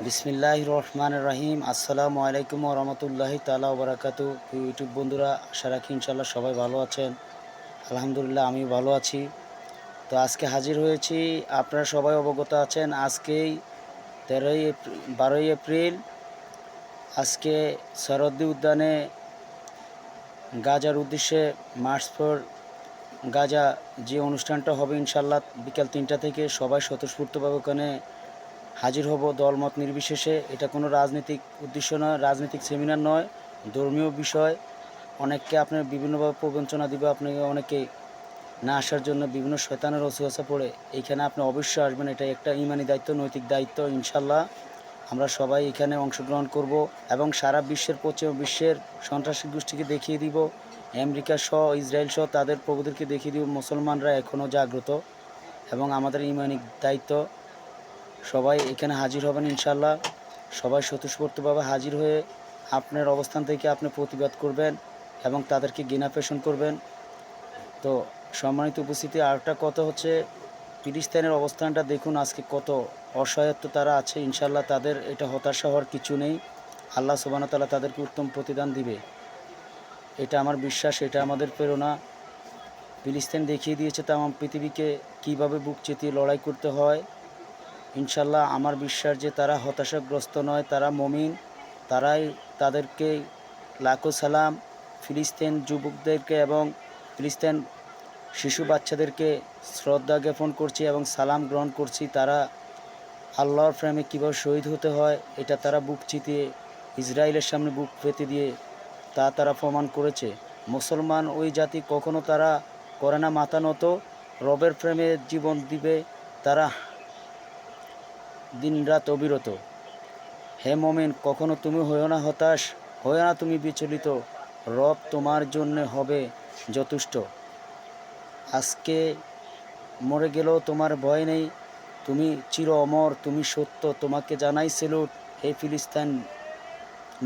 বিসমিল্লাহির রহমানির রহিম। আসসালামু আলাইকুম ওয়া রাহমাতুল্লাহি তাআলা ওয়া বারাকাতুহু। ইউটিউব বন্ধুরা, আশা রাখি ইনশাআল্লাহ সবাই ভালো আছেন। আলহামদুলিল্লাহ আমি ভালো আছি। তো আজকে হাজির হয়েছি, আপনারা সবাই অবগত আছেন আজকেই 12ই এপ্রিল আজকে সরোয়ার্দী উদ্যানে গাজার উদ্দেশ্যে মার্চ ফর গাজা যে অনুষ্ঠানটা হবে ইনশাআল্লাহ বিকাল 3টা থেকে সবাই স্বতঃস্ফূর্তভাবে ওখানে হাজির হব দলমত নির্বিশেষে। এটা কোনো রাজনৈতিক উদ্দেশ্য নয়, রাজনৈতিক সেমিনার নয়, ধর্মীয় বিষয়। অনেককে আপনার বিভিন্নভাবে প্রবঞ্চনা দিবে, আপনাকে অনেকে না আসার জন্য বিভিন্ন শয়তানের ওসওয়াসা পড়ে। এইখানে আপনি অবশ্যই আসবেন, এটা একটা ইমানি দায়িত্ব, নৈতিক দায়িত্ব। ইনশাল্লাহ আমরা সবাই এখানে অংশগ্রহণ করব এবং সারা বিশ্বের সন্ত্রাসী গোষ্ঠীকে দেখিয়ে দিব, আমেরিকা সহ ইসরায়েল সহ তাদের প্রভুদেরকে দেখিয়ে দিব মুসলমানরা এখনও জাগ্রত। এবং আমাদের ইমানি দায়িত্ব, সবাই এখানে হাজির হবেন ইনশাল্লাহ। সবাই স্বতঃস্ফূর্তভাবে হাজির হয়ে আপনার অবস্থান থেকে আপনি প্রতিবাদ করবেন এবং তাদেরকে ঘৃণা পোষণ করবেন। তো সম্মানিত উপস্থিতি, আরেকটা কথা হচ্ছে, ফিলিস্তিনের অবস্থানটা দেখুন আজকে কত অসহায়ত্ব তারা আছে। ইনশাল্লাহ তাদের এটা হতাশা হওয়ার কিছু নেই। আল্লাহ সুবহানাহু ওয়া তাআলা তাদেরকে উত্তম প্রতিদান দিবে, এটা আমার বিশ্বাস, এটা আমাদের প্রেরণা। ফিলিস্তিন দেখিয়ে দিয়েছে তামাম পৃথিবীকে কীভাবে বুক চিতিয়ে লড়াই করতে হয়। ইনশাল্লাহ আমার বিশ্বাস যে তারা হতাশাগ্রস্ত নয়, তারা মুমিন। তারাই, তাদেরকে লাখো সালাম। ফিলিস্তিন যুবকদেরকে এবং ফিলিস্তিন শিশু বাচ্চাদেরকে শ্রদ্ধা জ্ঞাপন করছি এবং সালাম গ্রহণ করছি। তারা আল্লাহর প্রেমে কীভাবে শহীদ হতে হয় এটা তারা বুক চিতিয়ে ইসরায়েলের সামনে বুক পেতে দিয়ে তারা প্রমাণ করেছে। মুসলমান ওই জাতি কখনো তারা করে না মাথা নত, রবের প্রেমে জীবন দিবে তারা দিনরাত অবিরত। হে মুমিন, কখনো তুমি হইও না হতাশ, হইও না তুমি বিচলিত, রব তোমার জন্যে হবে যথেষ্ট। আজকে মরে গেলেও তোমার ভয় নেই, তুমি চির অমর, তুমি সত্য, তোমাকে জানাই সেলুট। হে ফিলিস্তিন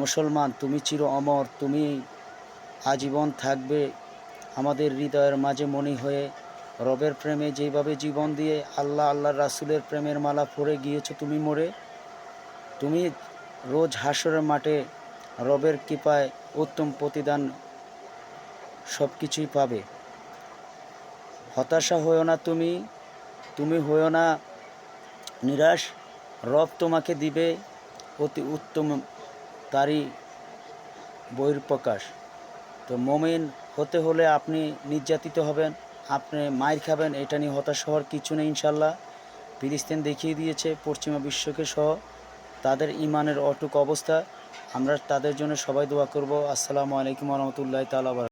মুসলমান, তুমি চির অমর, তুমি আজীবন থাকবে আমাদের হৃদয়ের মাঝে মনি হয়ে। রবের প্রেমে যেভাবে জীবন দিয়ে আল্লাহর রাসূলের প্রেমের মালা পড়ে গিয়েছো তুমি মরে, তুমি রোজ হাসরের মাঠে রবের কৃপায় উত্তম প্রতিদান সব কিছুই পাবে। হতাশা হইও না তুমি হইও না নিরাশ, রব তোমাকে দিবে অতি উত্তম তারই বহিঃপ্রকাশ। তো মুমিন হতে হলে আপনি নির্যাতিত হবেন, আপনি মাইর খাবেন, এটা নিয়ে হতাশ হওয়ার কিছু নেই ইনশাল্লাহ। ফিলিস্তিন দেখিয়ে দিয়েছে পশ্চিমা বিশ্বকে সহ তাদের ইমানের অটুট অবস্থা। আমরা তাদের জন্য সবাই দোয়া করব। আসসালামু আলাইকুম ওয়া রাহমাতুল্লাহি তাআলা।